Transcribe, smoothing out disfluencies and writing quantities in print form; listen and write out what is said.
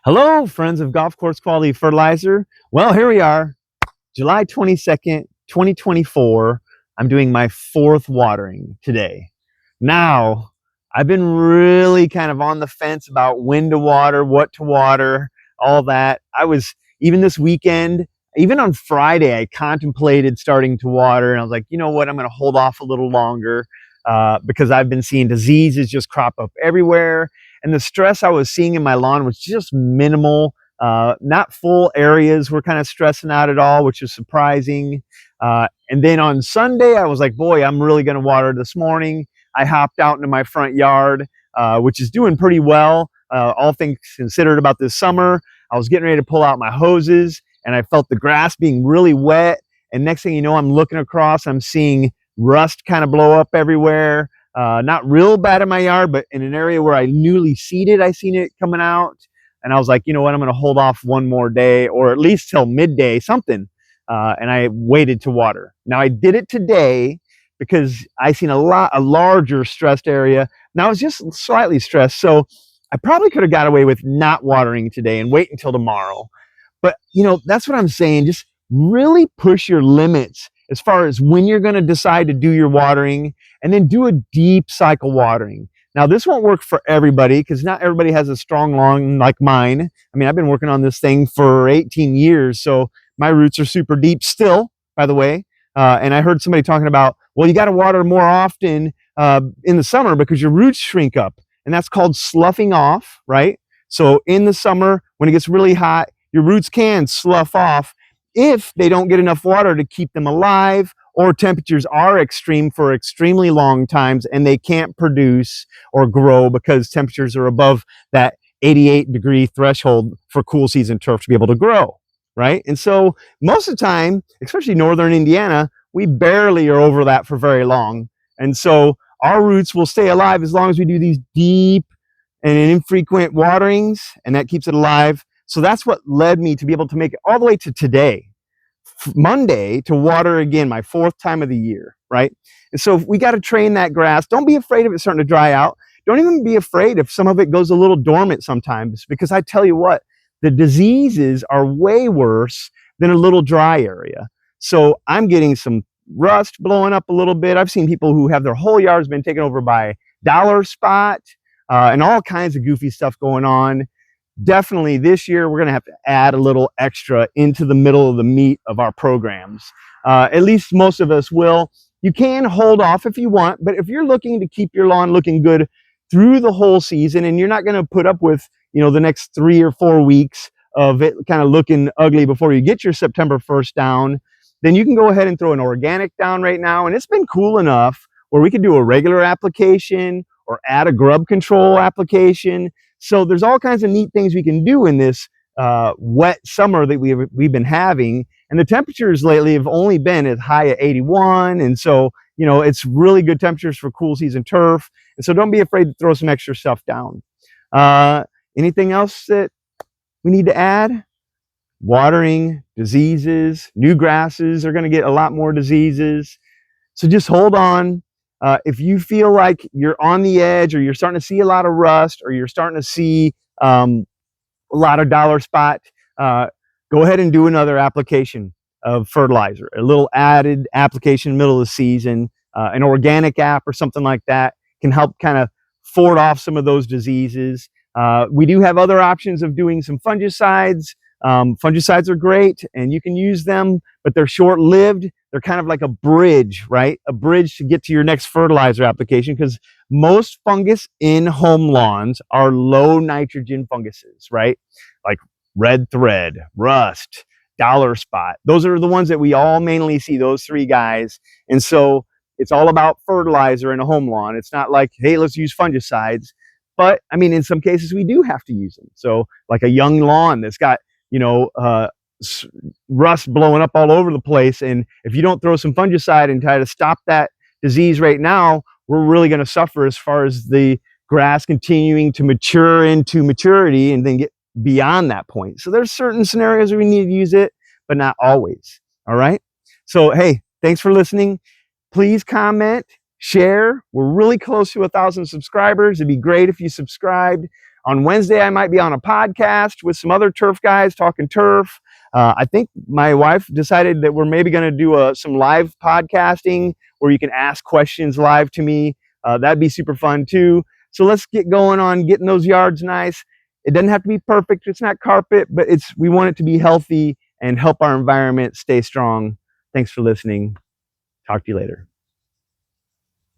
Hello, friends of Golf Course Quality Fertilizer. Well, here we are, July 22nd, 2024. I'm doing my fourth watering today. Now, I've been really kind of on the fence about when to water, what to water, all that. Even this weekend, even on Friday, I contemplated starting to water, and I was like, you know what, I'm going to hold off a little longer because I've been seeing diseases just crop up everywhere. And the stress I was seeing in my lawn was just minimal. Not full areas were kind of stressing out at all, which is surprising. And then on Sunday, I was like, boy, I'm really going to water this morning. I hopped out into my front yard, which is doing pretty well, all things considered about this summer. I was getting ready to pull out my hoses, and I felt the grass being really wet. And next thing you know, I'm looking across, I'm seeing rust kind of blow up everywhere. Not real bad in my yard, but in an area where I newly seeded, I seen it coming out. And I was like, you know what, I'm going to hold off one more day, or at least till midday, something. And I waited to water. Now I did it today because I seen a larger stressed area. Now it's just slightly stressed. So I probably could have got away with not watering today and wait until tomorrow. But that's what I'm saying. Just really push your limits as far as when you're going to decide to do your watering, and then do a deep cycle watering. Now, this won't work for everybody because not everybody has a strong lawn like mine. I mean, I've been working on this thing for 18 years, so my roots are super deep still, by the way. And I heard somebody talking about, well, you got to water more often in the summer because your roots shrink up, and that's called sloughing off, right? So in the summer, when it gets really hot, your roots can slough off if they don't get enough water to keep them alive, or temperatures are extreme for extremely long times and they can't produce or grow because temperatures are above that 88-degree threshold for cool season turf to be able to grow, right? And so most of the time, especially northern Indiana, we barely are over that for very long. And so our roots will stay alive as long as we do these deep and infrequent waterings, and that keeps it alive. So that's what led me to be able to make it all the way to today, Monday, to water again, my fourth time of the year, right? And so we got to train that grass. Don't be afraid of it starting to dry out. Don't even be afraid if some of it goes a little dormant sometimes, because I tell you what, the diseases are way worse than a little dry area. So I'm getting some rust blowing up a little bit. I've seen people who have their whole yards been taken over by dollar spot and all kinds of goofy stuff going on. Definitely this year we're going to have to add a little extra into the middle of the meat of our programs. At least most of us will. You can hold off if you want, but if you're looking to keep your lawn looking good through the whole season, and you're not going to put up with the next 3 or 4 weeks of it kind of looking ugly before you get your September 1st down, then you can go ahead and throw an organic down right now. And it's been cool enough where we could do a regular application or add a grub control application. So there's all kinds of neat things we can do in this wet summer that we've been having. And the temperatures lately have only been as high as 81. And so, it's really good temperatures for cool season turf. And so don't be afraid to throw some extra stuff down. Anything else that we need to add? Watering, diseases, new grasses are going to get a lot more diseases. So just hold on. If you feel like you're on the edge, or you're starting to see a lot of rust, or you're starting to see a lot of dollar spot, go ahead and do another application of fertilizer, a little added application in the middle of the season. An organic app or something like that can help kind of ford off some of those diseases. We do have other options of doing some fungicides. Fungicides are great and you can use them, but they're short-lived. They're kind of like a bridge, right? A bridge to get to your next fertilizer application, because most fungus in home lawns are low nitrogen funguses, right? Like red thread, rust, dollar spot. Those are the ones that we all mainly see, those 3 guys. And so it's all about fertilizer in a home lawn. It's not like, hey, let's use fungicides. But I mean, in some cases we do have to use them. So like a young lawn that's got rust blowing up all over the place, and if you don't throw some fungicide and try to stop that disease right now, we're really going to suffer as far as the grass continuing to mature into maturity and then get beyond that point. So there's certain scenarios where we need to use it, but not always. All right. So, hey, thanks for listening. Please comment, share. We're really close to 1,000 subscribers. It'd be great if you subscribed. On Wednesday, I might be on a podcast with some other turf guys talking turf. I think my wife decided that we're maybe going to do some live podcasting where you can ask questions live to me. That'd be super fun too. So let's get going on getting those yards nice. It doesn't have to be perfect. It's not carpet, but we want it to be healthy and help our environment stay strong. Thanks for listening. Talk to you later.